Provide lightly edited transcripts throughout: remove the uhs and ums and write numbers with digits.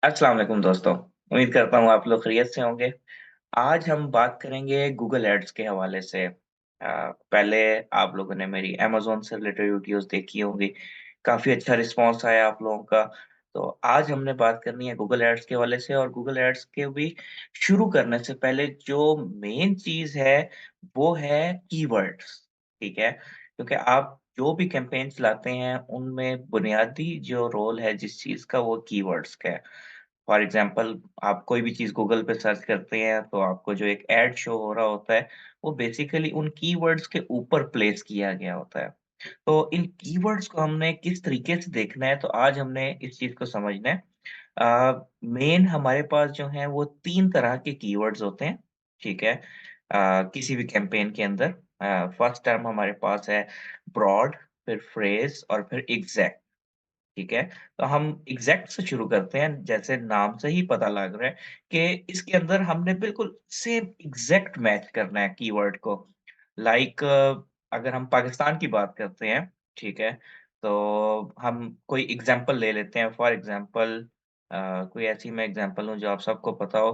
अस्सलाम वालेकुम दोस्तों। उम्मीद करता हूँ आप लोग खैरियत से होंगे। आज हम बात करेंगे गूगल एड्स के हवाले से। पहले आप लोगों ने मेरी अमेज़न से रिलेटेड वीडियोज़ देखी होंगी। काफ़ी अच्छा रिस्पॉन्स आया आप लोगों का। तो आज हमने बात करनी है गूगल एड्स के हवाले से और गूगल एड्स के भी शुरू करने से पहले जो मेन चीज़ है, वो है कीवर्ड्स, ठीक है? क्योंकि आप जो भी कैंपेन चलाते हैं, उनमें बुनियादी जो रोल है जिस चीज़ का, वो कीवर्ड्स का है। फॉर एग्ज़ाम्पल आप कोई भी चीज़ गूगल पे सर्च करते हैं, तो आपको जो एक ऐड शो हो रहा होता है, वो बेसिकली उन कीवर्ड्स के ऊपर प्लेस किया गया होता है। तो इन कीवर्ड्स को हमने किस तरीके से देखना है, तो आज हमने इस चीज़ को समझना है। मेन हमारे पास जो हैं, वो 3 तरह के कीवर्ड्स होते हैं, ठीक है? किसी भी कैंपेन के अंदर फर्स्ट टर्म हमारे पास है ब्रॉड, फिर फ्रेज़ और फिर एग्ज़ैक्ट। ठीक है? तो हम एग्ज़ैक्ट से शुरू करते हैं, जैसे नाम से ही पता लग रहा है कि इसके अंदर हमने बिल्कुल सेम एग्ज़ैक्ट मैच करना है कीवर्ड को। लाइक अगर हम पाकिस्तान की बात करते हैं, ठीक है? तो हम कोई एग्ज़ाम्पल ले लेते हैं, फॉर एग्ज़ाम्पल कोई ऐसी मैं एग्ज़ाम्पल लूँ जो आप सबको पता हो।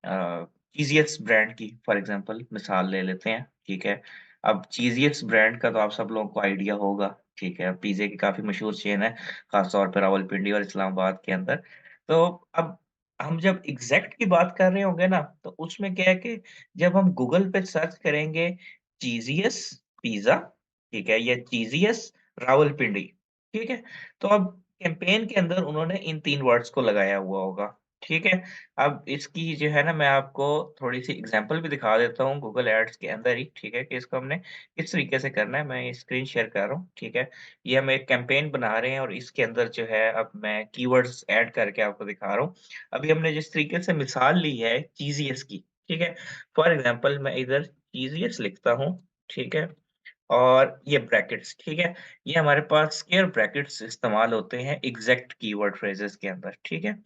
चीज़ियस ब्रांड की फॉर एग्ज़ाम्पल मिसाल ले लेते हैं, ठीक है? अब चीज़ियस ब्रांड का तो आप सब लोगों को आइडिया होगा, ठीक है? पिज़्ज़े की काफ़ी मशहूर चेन है। खास तौर पे रावलपिंडी और इस्लामाबाद के अंदर। तो अब हम जब एग्ज़ैक्ट की बात कर रहे होंगे ना, तो उसमें क्या है कि जब हम गूगल पे सर्च करेंगे चीज़ियस पिज़्ज़ा, ठीक है? या चीज़ियस रावलपिंडी, ठीक है? तो अब कैम्पेन के अंदर उन्होंने इन 3 वर्ड्स को लगाया हुआ होगा, ठीक है? अब इसकी जो है ना मैं आपको थोड़ी-सी एग्ज़ाम्पल भी दिखा देता हूँ गूगल एड्स के अंदर ही, ठीक है? कि इसको हमने किस तरीके से करना है। मैं ये स्क्रीन शेयर कर रहा हूँ, ठीक है? ये हम एक कैंपेन बना रहे हैं और इसके अंदर जो है अब मैं कीवर्ड्स ऐड करके आपको दिखा रहा हूँ। अभी हमने जिस तरीके से मिसाल ली है चीज़ियस की, ठीक है? फॉर एग्ज़ाम्पल मैं इधर चीज़ियस लिखता हूँ, ठीक है? और ये ब्रैकेट्स, ठीक है? ये हमारे पास स्क्वेयर ब्रैकेट्स इस्तेमाल होते हैं एग्ज़ैक्ट कीवर्ड फ्रेज़ेज़ के अंदर, ठीक है?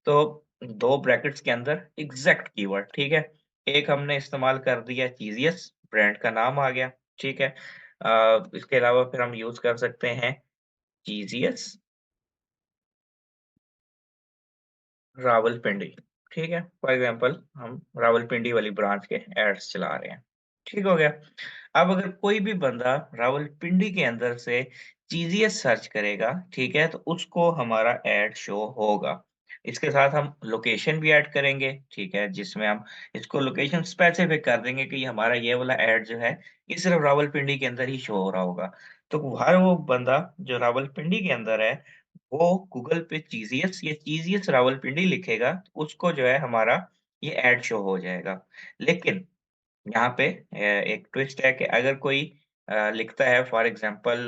तो 2 ब्रैकेट्स के अंदर एग्ज़ैक्ट कीवर्ड, ठीक है? एक हमने इस्तेमाल कर दिया चीज़ियस, ब्रांड का नाम आ गया, ठीक है? इसके अलावा फिर हम यूज़ कर सकते हैं चीज़ियस रावलपिंडी, ठीक है? फॉर एग्ज़ाम्पल हम रावलपिंडी वाली ब्रांच के एड्स चला रहे हैं, ठीक हो गया? अब अगर कोई भी बंदा रावलपिंडी के अंदर से चीज़ियस सर्च करेगा, ठीक है? तो उसको हमारा ऐड शो होगा। इसके साथ हम लोकेशन भी ऐड करेंगे, ठीक है? जिसमें हम इसको लोकेशन स्पेसिफ़िक कर देंगे कि हमारा ये वाला ऐड जो है, ये सिर्फ़ रावलपिंडी के अंदर ही शो हो रहा होगा। तो हर वो बंदा जो रावलपिंडी के अंदर है, वो गूगल पे चीज़ियस या चीज़ियस रावलपिंडी लिखेगा, उसको जो है हमारा ये ऐड शो हो जाएगा। लेकिन यहाँ पे एक ट्विस्ट है कि अगर कोई लिखता है फॉर एग्ज़ाम्पल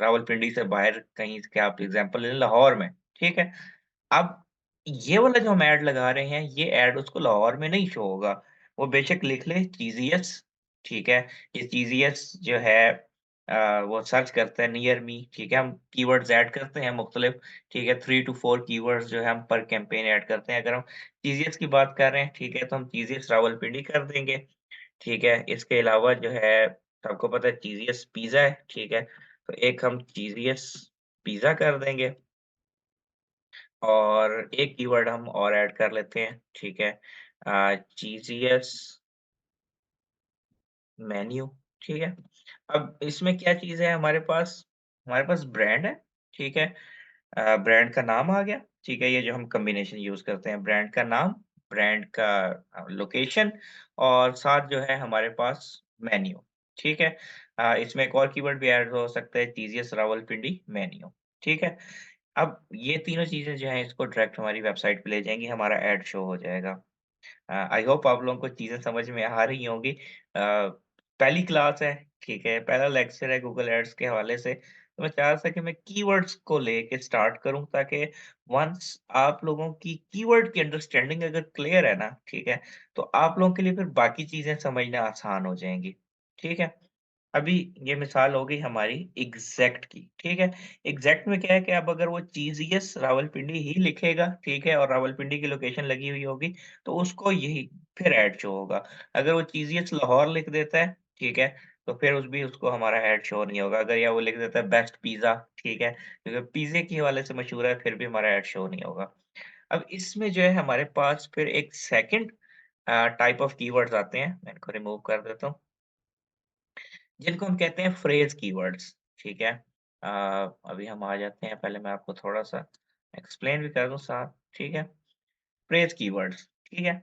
रावलपिंडी से बाहर कहीं के आप एग्ज़ाम्पल ले लें लाहौर में, ठीक है? अब ये वाला जो हम ऐड लगा रहे हैं, ये ऐड उसको लाहौर में नहीं शो होगा। वो बेशक लिख ले चीज़ियस, ठीक है? ये चीज़ियस जो है वो सर्च करता है नियर मी, ठीक है? हम कीवर्ड्स ऐड करते हैं मुख्तलिफ, ठीक है? 3 टू 4 कीवर्ड्स जो है हम पर कैंपेन ऐड करते हैं। अगर हम चीज़ियस की बात कर रहे हैं, ठीक है? तो हम चीज़ियस रावलपिंडी कर देंगे। ठीक है? इसके अलावा जो है सबको पता है चीज़ियस पिज़्ज़ा है, ठीक है? तो एक हम चीज़ियस पिज़्ज़ा कर देंगे और एक कीवर्ड हम और ऐड कर लेते हैं, ठीक है? चीज़ियस मेन्यू, ठीक है? अब इसमें क्या चीज़ है हमारे पास ब्रांड है, ठीक है? ब्रांड का नाम आ गया, ठीक है? ये जो हम कॉम्बिनेशन यूज़ करते हैं, ब्रांड का नाम, ब्रांड का लोकेशन और साथ जो है हमारे पास मेन्यू, ठीक है? इसमें एक और कीवर्ड भी ऐड हो सकता है, टीजीएस रावलपिंडी मेन्यू, ठीक है? अब ये तीनों चीज़ें जो हैं इसको डायरेक्ट हमारी वेबसाइट पे ले जाएँगी, हमारा ऐड शो हो जाएगा। आई होप आप लोगों को चीज़ें समझ में आ रही होंगी। पहली क्लास है, ठीक है? पहला लेक्चर है गूगल एड्स के हवाले से। तो मैं चाह रहा था कि मैं कीवर्ड्स को लेके स्टार्ट करूँ ताकि वन्स आप लोगों की कीवर्ड की अंडरस्टैंडिंग अगर क्लियर है ना, ठीक है? तो आप लोगों के लिए फिर बाकी चीज़ें समझना आसान हो जाएँगी, ठीक है? अभी ये मिसाल हो गई हमारी एग्ज़ैक्ट की, ठीक है? एग्ज़ैक्ट में क्या है कि अब अगर वो चीज़ियस रावलपिंडी ही लिखेगा, ठीक है? और रावलपिंडी की लोकेशन लगी हुई होगी, तो उसको यही फिर ऐड शो होगा। अगर वो चीज़ियस लाहौर लिख देता है, ठीक है? तो फिर उस भी उसको हमारा ऐड शो नहीं होगा। अगर या वो लिख देता है बेस्ट पिज़्ज़ा, ठीक है? क्योंकि पिज़्ज़े के हवाले से मशहूर है, फिर भी हमारा ऐड शो नहीं होगा। अब इसमें जो है हमारे पास फिर एक सेकंड टाइप ऑफ कीवर्ड्स आते हैं, मैं इनको रिमूव कर देता हूँ, जिनको हम कहते हैं फ्रेज़ कीवर्ड्स, ठीक है? अ, अभी हम आ जाते हैं, पहले मैं आपको थोड़ा-सा एक्सप्लेन भी कर दूँ साथ, ठीक है? फ्रेज़ कीवर्ड्स, ठीक है?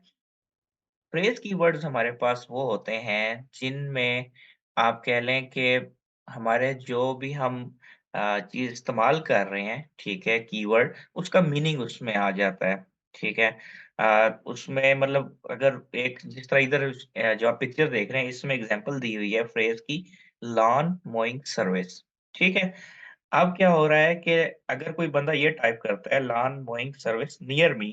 फ्रेज़ कीवर्ड्स हमारे पास वो होते हैं, जिनमें आप कह लें कि हमारे जो भी हम चीज़ इस्तेमाल कर रहे हैं, ठीक है, कीवर्ड, उसका मीनिंग उसमें आ जाता है, ठीक है? उसमें मतलब अगर एक जिस तरह इधर जो आप पिक्चर देख रहे हैं, इसमें एग्ज़ाम्पल दी हुई है फ्रेज़ की, लॉन मोइंग सर्विस, ठीक है? अब क्या हो रहा है कि अगर कोई बंदा ये टाइप करता है, lawn mowing service near me,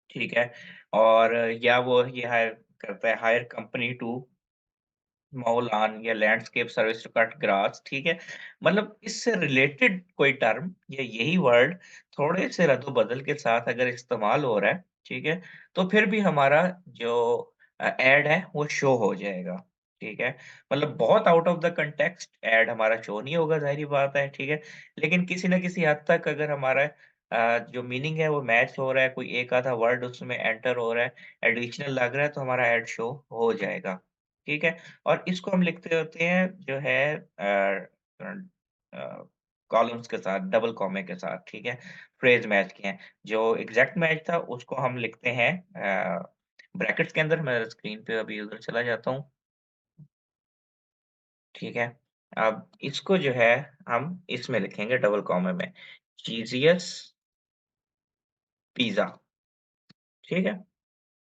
ठीक है? और या वो ये हायर करता है, hire company to mow lawn या landscape service to cut grass, ठीक है? मतलब इससे रिलेटेड कोई टर्म या यही वर्ड थोड़े से रद्द-बदल के साथ अगर इस्तेमाल हो रहा है, ठीक है? तो फिर भी हमारा जो ऐड है वो शो हो जाएगा, ठीक है? मतलब बहुत out of the context add हमारा शो नहीं होगा, ज़ाहिर-सी बात है, ठीक है? लेकिन किसी न किसी हद तक अगर हमारा जो मीनिंग है वो मैच हो रहा है, कोई एक आधा वर्ड उसमें एंटर हो रहा है, एडिशनल लग रहा है तो हमारा ऐड शो हो जाएगा, ठीक है? और इसको हम लिखते होते हैं जो है कॉलम्स के साथ, डबल कॉमे के साथ, ठीक है? फ्रेज़ मैच के हैं। जो एग्ज़ैक्ट मैच था उसको हम लिखते हैं ब्रैकेट्स के अंदर। मैं स्क्रीन पे अभी उधर चला जाता हूँ, ठीक है? अब इसको जो है हम इसमें लिखेंगे डबल कॉमे में, चीज़ियस पिज़्ज़ा, ठीक है?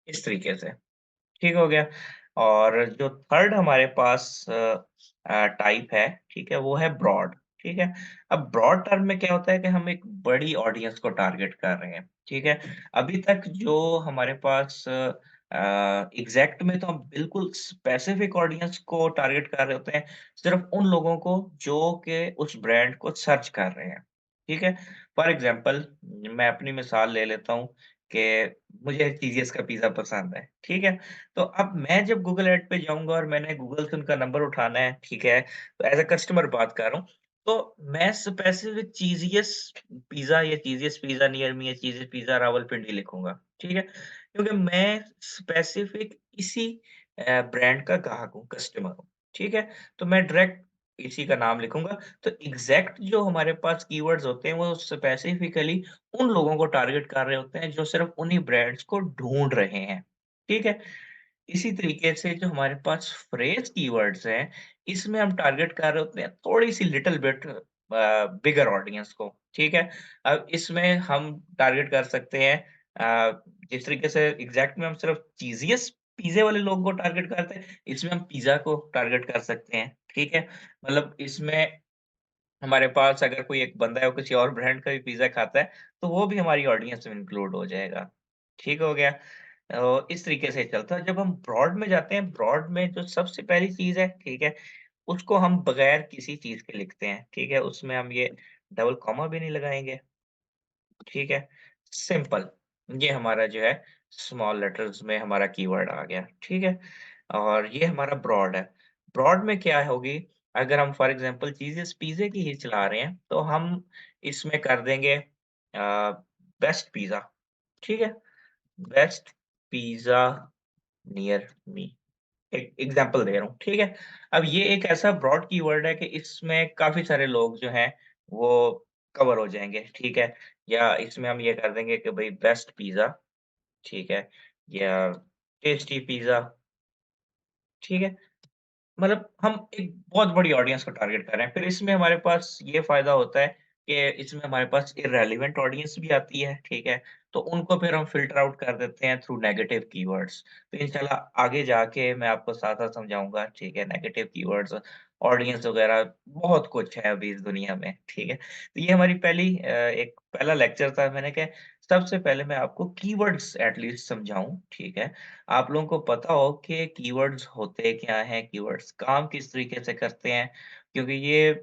इस तरीके से। ठीक हो गया। और जो थर्ड हमारे पास टाइप है, ठीक है? वो है ब्रॉड, ठीक है? अब ब्रॉड टर्म में क्या होता है कि हम एक बड़ी ऑडियंस को टारगेट कर रहे हैं, ठीक है? अभी तक जो हमारे पास एग्ज़ैक्ट में तो हम बिल्कुल स्पेसिफिक ऑडियंस को टारगेट कर रहे होते हैं, सिर्फ़ उन लोगों को जो कि उस ब्रांड को सर्च कर रहे हैं, ठीक है? फॉर एग्ज़ाम्पल मैं अपनी मिसाल ले लेता हूँ कि मुझे टीसीएस का पिज़्ज़ा पसंद है, ठीक है? तो अब मैं जब गूगल ऐड पे जाऊँगा और मैंने गूगल से उनका नंबर उठाना है, ठीक है? तो एज़ अ कस्टमर बात कर रहा हूँ, तो मैं स्पेसिफिक चीज़ियस पिज़्ज़ा या चीज़ियस पिज़्ज़ा नियर मी या चीज़ियस पिज़्ज़ा रावलपिंडी लिखूँगा, ठीक है? क्योंकि मैं स्पेसिफिक इसी ब्रांड का ग्राहक हूँ, कस्टमर हूँ, ठीक है? तो मैं डायरेक्ट इसी का नाम लिखूँगा। तो एग्ज़ैक्ट जो हमारे पास कीवर्ड्स होते हैं, वो स्पेसिफिकली उन लोगों को टारगेट कर रहे होते हैं, जो सिर्फ़ उन्हीं ब्रांड्स को ढूँढ रहे हैं, ठीक है? इसी तरीके से जो हमारे पास फ्रेज़ कीवर्ड्स हैं, इसमें हम टारगेट कर रहे होते हैं थोड़ी-सी लिटिल बिट बिगर ऑडियंस को, ठीक है? अब इसमें हम टारगेट कर सकते हैं जिस तरीके से एग्ज़ैक्ट में हम सिर्फ़ चीज़ियस पिज़्ज़े वाले लोगों को टारगेट करते हैं, इसमें हम पिज़्ज़ा को टारगेट कर सकते हैं, ठीक है? मतलब इसमें हमारे पास अगर कोई एक बंदा है, वो किसी और ब्रांड का भी पिज़्ज़ा खाता है, तो वो भी हमारी ऑडियंस में इंक्लूड हो जाएगा। ठीक हो गया? इस तरीके से चलता है। जब हम ब्रॉड में जाते हैं, ब्रॉड में जो सबसे पहली चीज़ है, ठीक है? उसको हम बगैर किसी चीज़ के लिखते हैं, ठीक है? उसमें हम ये डबल कॉमा भी नहीं लगाएँगे, ठीक है? सिंपल, ये हमारा जो है स्मॉल लेटर्स में हमारा कीवर्ड आ गया, ठीक है? और ये हमारा ब्रॉड है। ब्रॉड में क्या होगी, अगर हम फॉर एग्ज़ाम्पल चीज़ें पिज़्ज़े की ही चला रहे हैं, तो हम इसमें कर देंगे बेस्ट पिज़्ज़ा, ठीक है? Best pizza near me. एक एग्ज़ाम्पल दे रहा हूँ, ठीक है? अब ये एक ऐसा ब्रॉड कीवर्ड है कि इसमें काफ़ी सारे लोग जो हैं, वो कवर हो जाएँगे, ठीक है? या इसमें हम ये कर देंगे कि भई बेस्ट पिज़्ज़ा, ठीक है? या टेस्टी पिज़्ज़ा, ठीक है? मतलब हम एक बहुत बड़ी ऑडियंस को टारगेट कर रहे हैं। फिर इसमें हमारे पास ये फ़ायदा होता है कि इसमें हमारे पास इर्रेलेवेंट ऑडियंस भी आती है, ठीक है? तो उनको फिर हम फ़िल्टर आउट कर देते हैं थ्रू नेगेटिव कीवर्ड्स। तो इंशाल्लाह आगे जाके मैं आपको साथ-साथ समझाऊँगा, ठीक है? नेगेटिव कीवर्ड्स, ऑडियंस वगैरह बहुत कुछ है अभी इस दुनिया में, ठीक है? तो ये हमारी एक पहला लेक्चर था। मैंने कहा सबसे पहले मैं आपको कीवर्ड्स एट लीस्ट समझाऊँ, ठीक है? आप लोगों को पता हो कि कीवर्ड्स होते क्या हैं, कीवर्ड्स काम किस तरीके से करते हैं, क्योंकि ये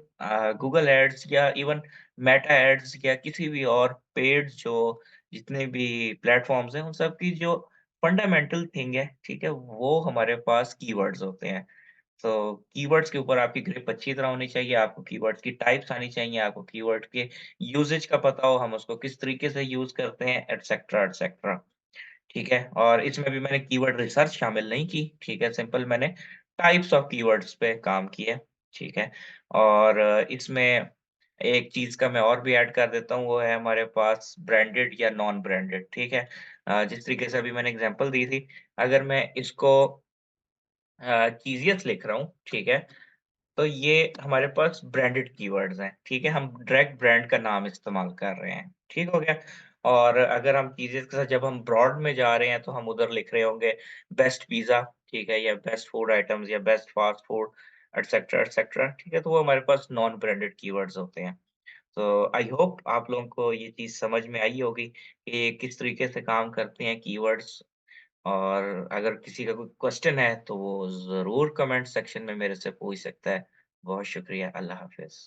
गूगल एड्स या इवन मेटा एड्स या किसी भी और पेड जो जितने भी प्लेटफ़ॉर्म्स हैं, उन सब की जो फंडामेंटल थिंग है, ठीक है? वो हमारे पास कीवर्ड्स होते हैं। तो कीवर्ड्स के ऊपर आपकी ग्रिप अच्छी तरह होनी चाहिए, आपको कीवर्ड्स की टाइप्स आनी चाहिए, आपको कीवर्ड के यूसेज का पता हो, हम उसको किस तरीके से यूज़ करते हैं, एटसेट्रा, एटसेट्रा। ठीक है? और इसमें भी मैंने कीवर्ड रिसर्च शामिल नहीं की, ठीक है? सिंपल मैंने टाइप्स ऑफ कीवर्ड्स पे काम किया, ठीक है? और इसमें एक चीज़ का मैं और भी ऐड कर देता हूँ, वो है हमारे पास ब्रांडेड या नॉन ब्रांडेड, ठीक है? जिस तरीके से अभी मैंने एग्ज़ाम्पल दी थी, अगर मैं इसको चीज़ियस लिख रहा हूँ, ठीक है? तो ये हमारे पास ब्रांडेड कीवर्ड्स हैं, ठीक है? हम डायरेक्ट ब्रांड का नाम इस्तेमाल कर रहे हैं, ठीक हो गया? और अगर हम चीज़ें के साथ जब हम ब्रॉड में जा रहे हैं, तो हम उधर लिख रहे होंगे बेस्ट पिज़्ज़ा, ठीक है? या बेस्ट फूड आइटम्स या best fast food etcetera, etcetera, ठीक है? तो वो हमारे पास नॉन ब्रांडेड कीवर्ड्स होते हैं। तो आई होप आप लोगों को ये चीज़ समझ में आई होगी कि किस तरीके से काम करते हैं कीवर्ड्स और अगर किसी का कोई क्वेश्चन है, तो वो ज़रूर कमेंट सेक्शन में मेरे से पूछ सकता है। बहुत शुक्रिया, अल्लाह हाफ़िज़।